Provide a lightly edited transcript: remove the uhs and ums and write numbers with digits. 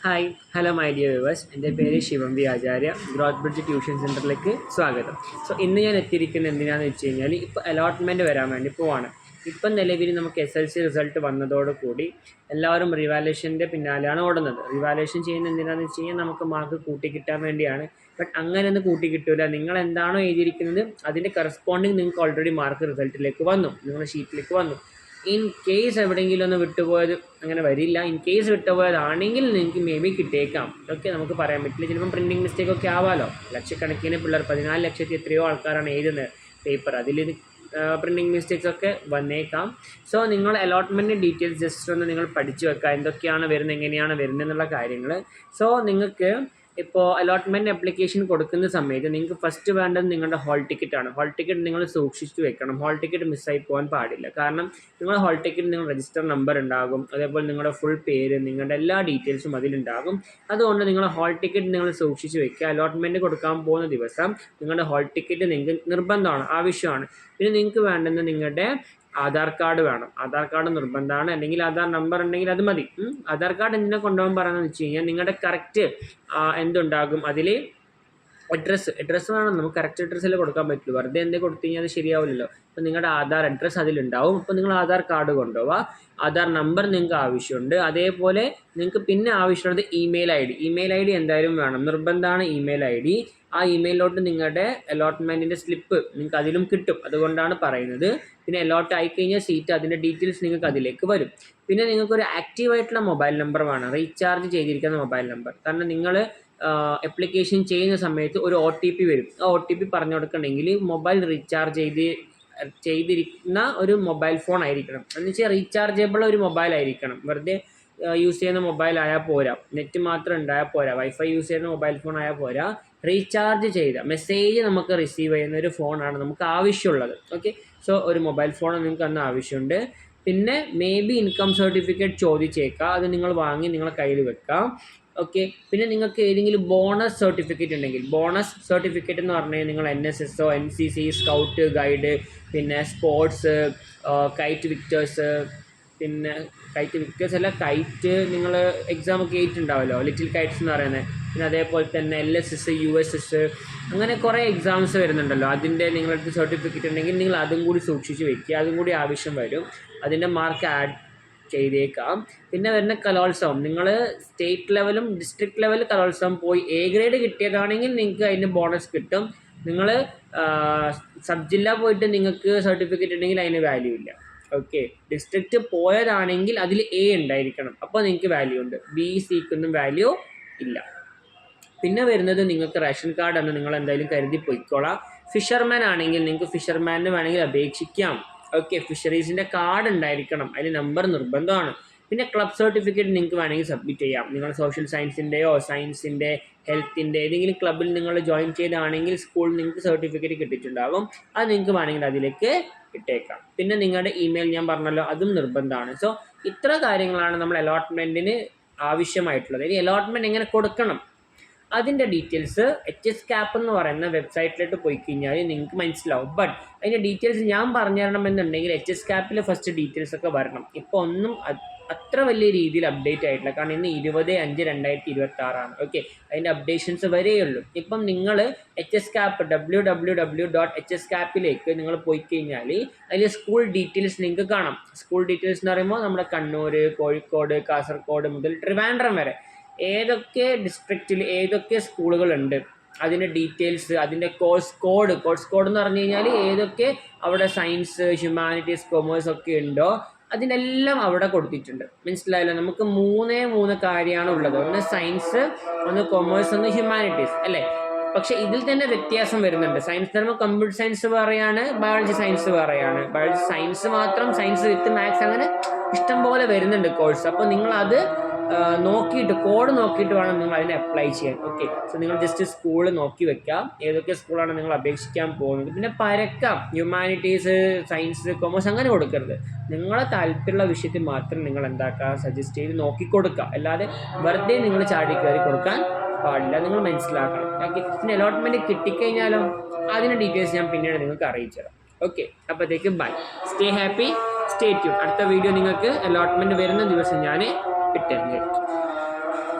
Hi hello my dear viewers, എൻ്റെ പേര് ശിവം V ആചാര്യ. Growth bridge tuition സെൻറ്ററിലേക്ക് സ്വാഗതം. സോ ഇന്ന് ഞാൻ എത്തിയിരിക്കുന്നത് എന്തിനാണെന്ന് വെച്ച് കഴിഞ്ഞാൽ ഇപ്പോൾ അലോട്ട്മെൻറ്റ് വരാൻ വേണ്ടി പോവാണ്. ഇപ്പം നിലവിൽ നമുക്ക് SLC റിസൾട്ട് വന്നതോടുകൂടി എല്ലാവരും റിവാലുവേഷൻ്റെ പിന്നാലെയാണ് ഓടുന്നത്. റിവാലുവേഷൻ ചെയ്യുന്നത് എന്തിനാണെന്ന് വെച്ച് കഴിഞ്ഞാൽ നമുക്ക് മാർക്ക് കൂട്ടി കിട്ടാൻ വേണ്ടിയാണ്. ബട്ട് അങ്ങനെയൊന്നും കൂട്ടി കിട്ടില്ല. നിങ്ങൾ എന്താണോ എഴുതിയിരിക്കുന്നത് അതിൻ്റെ കറസ്പോണ്ടിങ് നിങ്ങൾക്ക് ഓൾറെഡി മാർക്ക് റിസൾട്ടിലേക്ക് വന്നു, നിങ്ങളുടെ ഷീറ്റിലേക്ക് വന്നു. ഇൻ കേസ് എവിടെയെങ്കിലും ഒന്ന് വിട്ടുപോയത് അങ്ങനെ വരില്ല. ഇൻ കേസ് വിട്ടുപോയതാണെങ്കിൽ നിങ്ങൾക്ക് മേ ബി കിട്ടിയേക്കാം. ഓക്കെ, നമുക്ക് പറയാൻ പറ്റില്ല. ചിലപ്പം പ്രിൻറ്റിങ് മിസ്റ്റേക്ക് ഒക്കെ ആവാമല്ലോ. ലക്ഷക്കണക്കിന് പിള്ളേർ 14 ലക്ഷത്തി എത്രയോ ആൾക്കാരാണ് എഴുതുന്നത് പേപ്പർ. അതിൽ പ്രിൻറ്റിങ് മിസ്റ്റേക്സ് ഒക്കെ വന്നേക്കാം. സോ നിങ്ങൾ അലോട്ട്മെൻറ്റ് ഡീറ്റെയിൽസ് ജസ്റ്റ് ഒന്ന് നിങ്ങൾ പഠിച്ചു വെക്കുക, എന്തൊക്കെയാണ് വരുന്നത്, എങ്ങനെയാണ് വരുന്നത് എന്നുള്ള കാര്യങ്ങൾ. സോ നിങ്ങൾക്ക് ഇപ്പോൾ അലോട്ട്മെൻറ്റ് ആപ്ലിക്കേഷൻ കൊടുക്കുന്ന സമയത്ത് നിങ്ങൾക്ക് ഫസ്റ്റ് വേണ്ടത് നിങ്ങളുടെ ഹോൾ ടിക്കറ്റാണ്. ഹോൾ ടിക്കറ്റ് നിങ്ങൾ സൂക്ഷിച്ചു വെക്കണം. ഹോൾ ടിക്കറ്റ് മിസ്സായി പോകാൻ പാടില്ല. കാരണം നിങ്ങളുടെ ഹോൾ ടിക്കറ്റ് നിങ്ങൾ രജിസ്റ്റർ നമ്പർ ഉണ്ടാകും, അതേപോലെ നിങ്ങളുടെ ഫുൾ പേര്, നിങ്ങളുടെ എല്ലാ ഡീറ്റെയിൽസും അതിലുണ്ടാകും. അതുകൊണ്ട് നിങ്ങൾ ഹോൾ ടിക്കറ്റ് നിങ്ങൾ സൂക്ഷിച്ചു വെക്കുക. അലോട്ട്മെൻറ്റ് കൊടുക്കാൻ പോകുന്ന ദിവസം നിങ്ങളുടെ ഹോൾ ടിക്കറ്റ് നിങ്ങൾക്ക് നിർബന്ധമാണ്, ആവശ്യമാണ്. പിന്നെ നിങ്ങൾക്ക് വേണ്ടുന്ന നിങ്ങളുടെ ആധാർ കാർഡ് വേണം. ആധാർ കാർഡ് നിർബന്ധമാണ്, അല്ലെങ്കിൽ ആധാർ നമ്പർ ഉണ്ടെങ്കിൽ അത് മതി. ആധാർ കാർഡ് എന്തിനാ കൊണ്ടുപോകാൻ പറയുന്നത് വെച്ച് കഴിഞ്ഞാൽ നിങ്ങളുടെ കറക്റ്റ് എന്തുണ്ടാകും അതിൽ അഡ്രസ്സ് വേണം. നമുക്ക് കറക്റ്റ് അഡ്രസ്സിൽ കൊടുക്കാൻ പറ്റുള്ളൂ. വെറുതെ എന്തെങ്കിലും കൊടുത്തു കഴിഞ്ഞാൽ അത് ശരിയാവില്ലല്ലോ. അപ്പോൾ നിങ്ങളുടെ ആധാർ അഡ്രസ്സ് അതിലുണ്ടാവും. അപ്പോൾ നിങ്ങൾ ആധാർ കാർഡ് കൊണ്ടുപോവുക. ആധാർ നമ്പർ നിങ്ങൾക്ക് ആവശ്യമുണ്ട്. അതേപോലെ നിങ്ങൾക്ക് പിന്നെ ആവശ്യമുള്ളത് ഇമെയിൽ ഐ ഡി എന്തായാലും വേണം, നിർബന്ധമാണ് ഇമെയിൽ ഐ ഡി. ആ ഇമെയിലോട്ട് നിങ്ങളുടെ അലോട്ട്മെൻറ്റിൻ്റെ സ്ലിപ്പ് നിങ്ങൾക്ക് അതിലും കിട്ടും, അതുകൊണ്ടാണ് പറയുന്നത്. പിന്നെ അലോട്ട് ആയിക്കഴിഞ്ഞാൽ സീറ്റ് അതിൻ്റെ ഡീറ്റെയിൽസ് നിങ്ങൾക്ക് അതിലേക്ക് വരും. പിന്നെ നിങ്ങൾക്കൊരു ആക്റ്റീവായിട്ടുള്ള മൊബൈൽ നമ്പർ വേണം, റീചാർജ് ചെയ്തിരിക്കുന്ന മൊബൈൽ നമ്പർ. കാരണം നിങ്ങൾ ആപ്ലിക്കേഷൻ ചെയ്യുന്ന സമയത്ത് ഒരു OTP വരും. ആ OTP പറഞ്ഞു കൊടുക്കണമെങ്കിൽ മൊബൈൽ റീചാർജ് ചെയ്തിരിക്കുന്ന ഒരു മൊബൈൽ ഫോൺ ആയിരിക്കണം. എന്ന് വെച്ചാൽ റീചാർജബിൾ ഒരു മൊബൈൽ ആയിരിക്കണം. വെറുതെ യൂസ് ചെയ്യുന്ന മൊബൈൽ ആയാൽ പോരാ, നെറ്റ് മാത്രം ഉണ്ടായാൽ പോരാ, വൈഫൈ യൂസ് ചെയ്യുന്ന മൊബൈൽ ഫോൺ ആയാൽ പോരാ. റീചാർജ് ചെയ്ത മെസ്സേജ് നമുക്ക് റിസീവ് ചെയ്യുന്ന ഒരു ഫോണാണ് നമുക്ക് ആവശ്യമുള്ളത്. ഓക്കെ, സോ ഒരു മൊബൈൽ ഫോൺ നിങ്ങൾക്ക് അന്ന് ആവശ്യമുണ്ട്. പിന്നെ മേ ബി ഇൻകം സർട്ടിഫിക്കറ്റ് ചോദിച്ചേക്കാം, അത് നിങ്ങൾ വാങ്ങി നിങ്ങളുടെ കയ്യിൽ വെക്കാം. ഓക്കെ, പിന്നെ നിങ്ങൾക്ക് ഏതെങ്കിലും ബോണസ് സർട്ടിഫിക്കറ്റ് ഉണ്ടെങ്കിൽ, ബോണസ് സർട്ടിഫിക്കറ്റ് എന്ന് പറഞ്ഞാൽ നിങ്ങൾ NSS, NCC, സ്കൗട്ട് ഗൈഡ്, പിന്നെ സ്പോർട്സ്, കൈറ്റ് വിക്ടേഴ്സ്, പിന്നെ കൈറ്റ് വിക്ടേഴ്സ് അല്ല, കൈറ്റ് നിങ്ങൾ എക്സാം ഒക്കെ എഴുതിയിട്ടുണ്ടാവുമല്ലോ, ലിറ്റിൽ കൈറ്റ്സ് എന്ന് പറയുന്നത്. പിന്നെ അതേപോലെ തന്നെ LSS, USS, അങ്ങനെ കുറേ എക്സാംസ് വരുന്നുണ്ടല്ലോ. അതിൻ്റെ നിങ്ങളുടെ സർട്ടിഫിക്കറ്റ് ഉണ്ടെങ്കിൽ നിങ്ങൾ അതും കൂടി സൂക്ഷിച്ച് വെക്കുക. അതും കൂടി ആവശ്യം വരും. അതിൻ്റെ മാർക്ക് ആഡ് ചെയ്തേക്കാം. പിന്നെ വരുന്ന കലോത്സവം, നിങ്ങൾ സ്റ്റേറ്റ് ലെവലും ഡിസ്ട്രിക്ട് ലെവലും കലോത്സവം പോയി A ഗ്രേഡ് കിട്ടിയതാണെങ്കിൽ നിങ്ങൾക്ക് അതിന് ബോണസ് കിട്ടും. നിങ്ങൾ സബ് ജില്ല പോയിട്ട് നിങ്ങൾക്ക് സർട്ടിഫിക്കറ്റ് ഉണ്ടെങ്കിൽ അതിന് വാല്യൂ ഇല്ല. ഓക്കെ, ഡിസ്ട്രിക്റ്റ് പോയതാണെങ്കിൽ അതിൽ A ഉണ്ടായിരിക്കണം, അപ്പോൾ നിങ്ങൾക്ക് വാല്യൂ ഉണ്ട്. B, Cക്കൊന്നും വാല്യൂ ഇല്ല. പിന്നെ വരുന്നത് നിങ്ങൾക്ക് റേഷൻ കാർഡ് എന്ന് നിങ്ങൾ എന്തായാലും കരുതി പോയിക്കോളാം. ഫിഷർമാൻ ആണെങ്കിൽ നിങ്ങൾക്ക് ഫിഷർമാനിന് വേണമെങ്കിൽ അപേക്ഷിക്കാം. ഓക്കെ, ഫിഷറീസിൻ്റെ കാർഡ് ഉണ്ടായിരിക്കണം, അതിന് നമ്പർ നിർബന്ധമാണ്. പിന്നെ ക്ലബ് സർട്ടിഫിക്കറ്റ് നിങ്ങൾക്ക് വേണമെങ്കിൽ സബ്മിറ്റ് ചെയ്യാം. നിങ്ങൾ സോഷ്യൽ സയൻസിൻ്റെയോ സയൻസിൻ്റെ ഹെൽത്തിൻ്റെ ഏതെങ്കിലും ക്ലബ്ബിൽ നിങ്ങൾ ജോയിൻ ചെയ്താണെങ്കിൽ സ്കൂളിൽ നിങ്ങൾക്ക് സർട്ടിഫിക്കറ്റ് കിട്ടിയിട്ടുണ്ടാകും. അത് നിങ്ങൾക്ക് വേണമെങ്കിൽ അതിലേക്ക് ഇട്ടേക്കാം. പിന്നെ നിങ്ങളുടെ ഇമെയിൽ ഞാൻ പറഞ്ഞല്ലോ, അതും നിർബന്ധമാണ്. സോ ഇത്ര കാര്യങ്ങളാണ് നമ്മൾ അലോട്ട്മെൻറ്റിന് ആവശ്യമായിട്ടുള്ളത്. ഇനി അലോട്ട്മെൻറ്റ് എങ്ങനെ കൊടുക്കണം അതിൻ്റെ ഡീറ്റെയിൽസ് HSCAP എന്ന് പറയുന്ന വെബ്സൈറ്റിലോട്ട് പോയി കഴിഞ്ഞാൽ നിങ്ങൾക്ക് മനസ്സിലാവും. ബട്ട് അതിൻ്റെ ഡീറ്റെയിൽസ് ഞാൻ പറഞ്ഞു തരണമെന്നുണ്ടെങ്കിൽ HSCAPൽ ഫസ്റ്റ് ഡീറ്റെയിൽസ് ഒക്കെ വരണം. ഇപ്പോൾ ഒന്നും അത്ര വലിയ രീതിയിൽ അപ്ഡേറ്റ് ആയിട്ടില്ല. കാരണം ഇന്ന് 20/5/2026. ഓക്കെ, അതിൻ്റെ അപ്ഡേഷൻസ് വരെയുള്ളൂ. ഇപ്പം നിങ്ങൾ HSCAP www.hscap നിങ്ങൾ പോയി കഴിഞ്ഞാൽ അതിൽ സ്കൂൾ ഡീറ്റെയിൽസ് നിങ്ങൾക്ക് കാണാം. സ്കൂൾ ഡീറ്റെയിൽസ് എന്ന് പറയുമ്പോൾ നമ്മുടെ കണ്ണൂർ, കോഴിക്കോട്, കാസർഗോഡ് മുതൽ ട്രിവാൻഡ്രം വരെ ഏതൊക്കെ ഡിസ്ട്രിക്റ്റിൽ ഏതൊക്കെ സ്കൂളുകളുണ്ട് അതിൻ്റെ ഡീറ്റെയിൽസ്, അതിൻ്റെ കോഴ്സ് കോഡ് എന്ന് പറഞ്ഞു കഴിഞ്ഞാൽ ഏതൊക്കെ അവിടെ സയൻസ്, ഹ്യൂമാനിറ്റീസ്, കൊമേഴ്സ് ഒക്കെ ഉണ്ടോ അതിനെല്ലാം അവിടെ കൊടുത്തിട്ടുണ്ട്. മനസ്സിലായല്ലോ? നമുക്ക് മൂന്ന് കാര്യമാണ് ഉള്ളത്. ഒന്ന് സയൻസ്, ഒന്ന് കൊമേഴ്സ്, ഒന്ന് ഹ്യൂമാനിറ്റീസ് അല്ലേ? പക്ഷെ ഇതിൽ തന്നെ വ്യത്യാസം വരുന്നുണ്ട്. സയൻസ് തരുമ്പോൾ കമ്പ്യൂട്ടർ സയൻസ് വേറെയാണ്, ബയോളജി സയൻസ് വേറെയാണ്. ബയോളജി സയൻസ് മാത്രം, സയൻസ് വിത്ത് മാത്സ്, അങ്ങനെ ഇഷ്ടം പോലെ വരുന്നുണ്ട് കോഴ്സ്. അപ്പോൾ നിങ്ങളത് നോക്കിയിട്ട് കോഡ് നോക്കിയിട്ട് വേണം നിങ്ങൾ അതിനെ അപ്ലൈ ചെയ്യാൻ. ഓക്കെ, സോ നിങ്ങൾ ജസ്റ്റ് സ്കൂൾ നോക്കി വെക്കാം, ഏതൊക്കെ സ്കൂളാണ് നിങ്ങൾ അപേക്ഷിക്കാൻ പോകുന്നത്. പിന്നെ പരക്കാം, ഹ്യൂമാനിറ്റീസ്, സയൻസ്, കൊമേഴ്സ് അങ്ങനെ കൊടുക്കരുത്. നിങ്ങളെ താല്പര്യമുള്ള വിഷയത്തിൽ മാത്രം നിങ്ങൾ എന്താക്കുക, സജസ്റ്റ് ചെയ്ത് നോക്കി കൊടുക്കുക. അല്ലാതെ വെറുതെ നിങ്ങൾ ചാടി കയറി കൊടുക്കാൻ പാടില്ല. നിങ്ങൾ മനസ്സിലാക്കണം. ഓക്കെ, പിന്നെ അലോട്ട്മെൻറ്റ് കിട്ടിക്കഴിഞ്ഞാലോ അതിൻ്റെ ഡീറ്റെയിൽസ് ഞാൻ പിന്നീട് നിങ്ങൾക്ക് അറിയിച്ചു തരാം. ഓക്കെ, അപ്പോഴത്തേക്ക് bye, stay happy, stay tune. അടുത്ത വീഡിയോ നിങ്ങൾക്ക് അലോട്ട്മെൻറ്റ് വരുന്ന ദിവസം ഞാൻ ഇട്ടുതരുന്നതായിരിക്കും.